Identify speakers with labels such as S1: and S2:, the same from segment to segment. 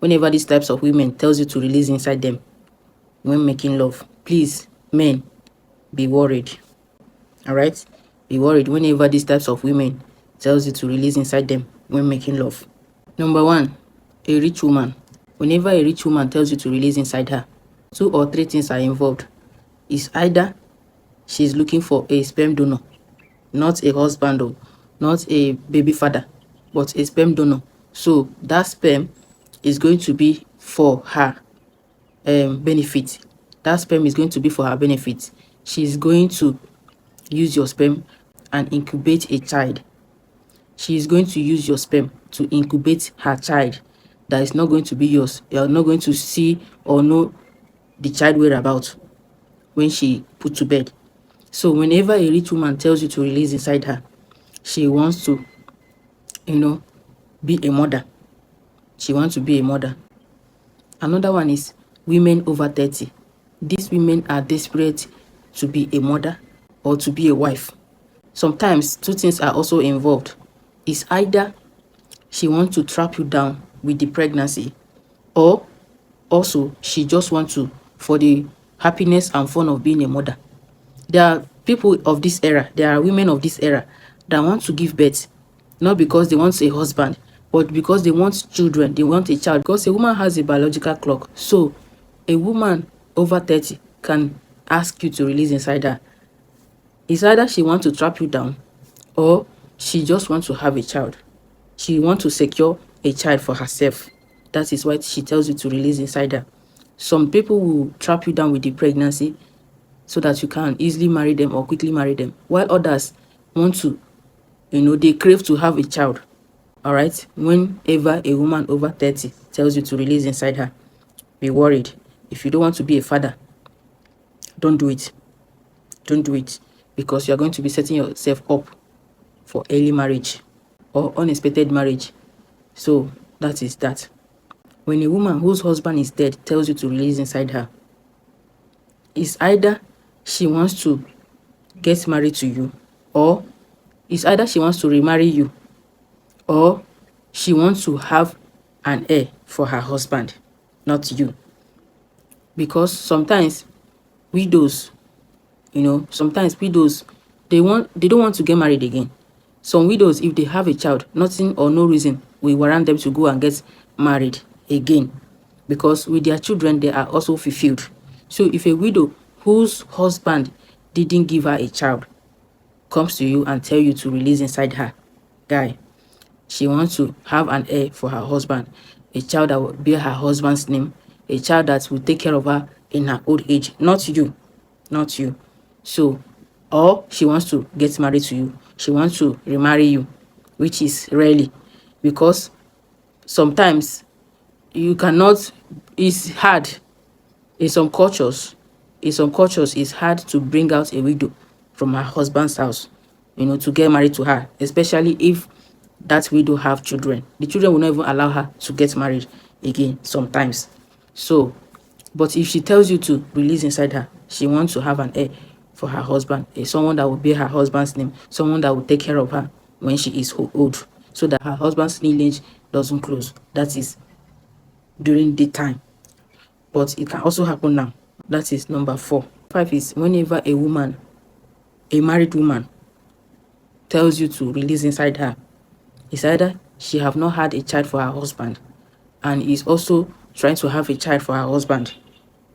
S1: whenever these types of women tells you to release inside them when making love, please, men, be worried. All right, be worried whenever these types of women tells you to release inside them when making love. Number one, a rich woman. Whenever a rich woman tells you to release inside her, 2 or 3 things are involved. It's either she's looking for a sperm donor, not a husband or not a baby father, but a sperm donor. So that sperm is going to be for her benefit. That sperm is going to be for her benefit. She's going to use your sperm and incubate a child. She is going to use your sperm to incubate her child that is not going to be yours. You are not going to see or know the child whereabouts when she put to bed. So whenever a rich woman tells you to release inside her, she wants to, be a mother. She wants to be a mother. Another one is women over 30. These women are desperate to be a mother or to be a wife. Sometimes 2 things are also involved. It's either she wants to trap you down with the pregnancy, or also she just wants to, for the happiness and fun of being a mother. There are people of this era, there are women of this era that want to give birth, not because they want a husband, but because they want children, they want a child, because a woman has a biological clock. So a woman over 30 can ask you to release inside her. It's either she wants to trap you down, or she just wants to have a child. She wants to secure a child for herself. That is why she tells you to release inside her. Some people will trap you down with the pregnancy so that you can easily marry them or quickly marry them, while others want to, they crave to have a child. All right, whenever a woman over 30 tells you to release inside her, be worried. If you don't want to be a father, don't do it. Don't do it, because you are going to be setting yourself up for early marriage or unexpected marriage. So that is that. When a woman whose husband is dead tells you to release inside her, it's either she wants to get married to you, or it's either she wants to remarry you, or she wants to have an heir for her husband, not you. Because sometimes widows, they don't want to get married again. Some widows, if they have a child, nothing or no reason will warrant them to go and get married again, because with their children they are also fulfilled. So if a widow whose husband didn't give her a child comes to you and tell you to release inside her, guy, she wants to have an heir for her husband, a child that will bear her husband's name, a child that will take care of her in her old age, not you. So, or she wants to get married to you, she wants to remarry you, which is rarely, because sometimes you cannot, it's hard in some cultures. It's hard to bring out a widow from her husband's house, to get married to her, especially if that widow have children. The children will not even allow her to get married again sometimes. So, but if she tells you to release inside her, she wants to have an heir for her husband, someone that will bear her husband's name, someone that will take care of her when she is old, so that her husband's lineage doesn't close. That is during the time, but it can also happen now. That is number 4. 5 is whenever a married woman tells you to release inside her, it's either she have not had a child for her husband and is also trying to have a child for her husband.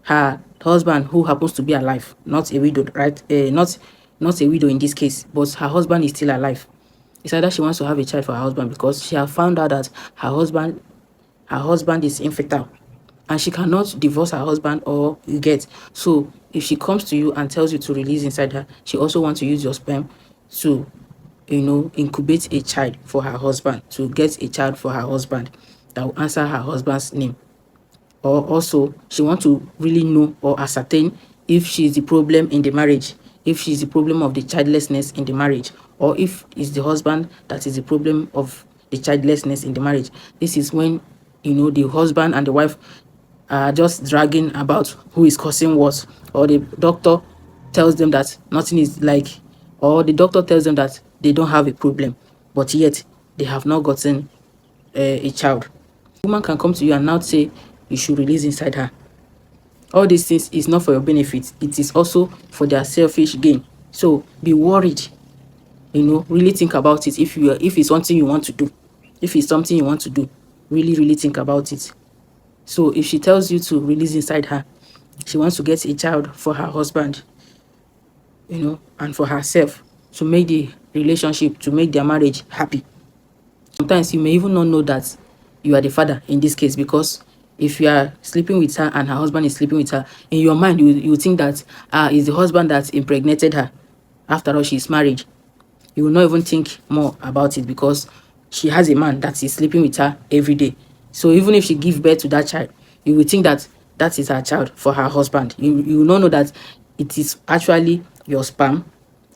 S1: Her husband, who happens to be alive, not a widow, right? Not a widow in this case, but her husband is still alive. It's either she wants to have a child for her husband because she has found out that her husband is infertile, and she cannot divorce her husband, or you get. So if she comes to you and tells you to release inside her, she also wants to use your sperm to, incubate a child for her husband, to get a child for her husband that will answer her husband's name. Or also she wants to really know or ascertain if she's the problem in the marriage, if she's the problem of the childlessness in the marriage, or if it's the husband that is the problem of the childlessness in the marriage. This is when, the husband and the wife are just dragging about who is causing what, or the doctor tells them that nothing is like, or the doctor tells them that they don't have a problem, but yet they have not gotten a child. Woman can come to you and now say you should release inside her. All these things is not for your benefit. It is also for their selfish gain. So be worried. Really think about it. If it's something you want to do, really think about it. So if she tells you to release inside her, she wants to get a child for her husband, and for herself, to make the relationship, to make their marriage happy. Sometimes you may even not know that you are the father in this case, because if you are sleeping with her and her husband is sleeping with her, in your mind you think that it's the husband that impregnated her. After all, she's married. You will not even think more about it, because she has a man that is sleeping with her every day. So even if she gives birth to that child, you will think that that is her child for her husband. You will not know that it is actually your sperm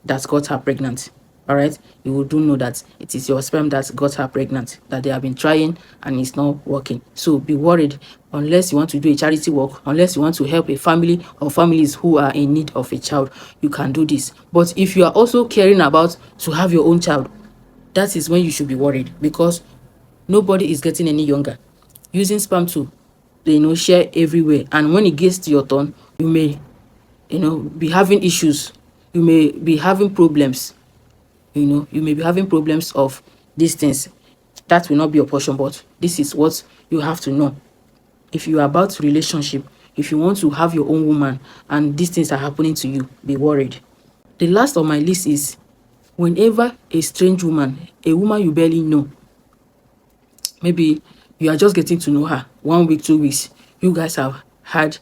S1: that got her pregnant. All right, you do know that it is your sperm that got her pregnant, that they have been trying and it's not working. So be worried. Unless you want to do a charity work, unless you want to help a family or families who are in need of a child, you can do this. But if you are also caring about to have your own child, that is when you should be worried, because nobody is getting any younger. Using sperm to share everywhere, and when it gets to your turn, you may be having issues. You may be having problems. You may be having problems of these things. That will not be your portion, but this is what you have to know. If you are about relationship, if you want to have your own woman and these things are happening to you, be worried. The last on my list is whenever a strange woman, a woman you barely know, maybe you are just getting to know her 1 week, 2 weeks, you guys have had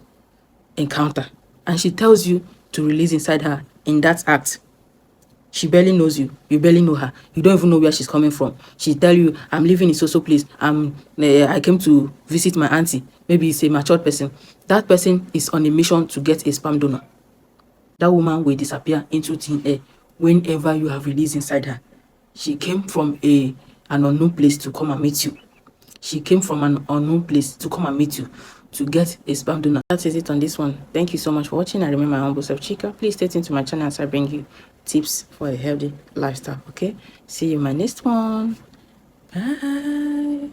S1: encounter, and she tells you to release inside her in that act. She barely knows you. You barely know her. You don't even know where she's coming from. She tell you, I'm living in so place. I came to visit my auntie. Maybe it's a matured person. That person is on a mission to get a sperm donor. That woman will disappear into thin air whenever you have released inside her. She came from an unknown place to come and meet you. She came from an unknown place to come and meet you to get a sperm donor. That is it on this one. Thank you so much for watching. I remain my humble self, Chika. Please stay tuned to my channel as I bring you tips for a healthy lifestyle. Okay, see you in my next one. Bye.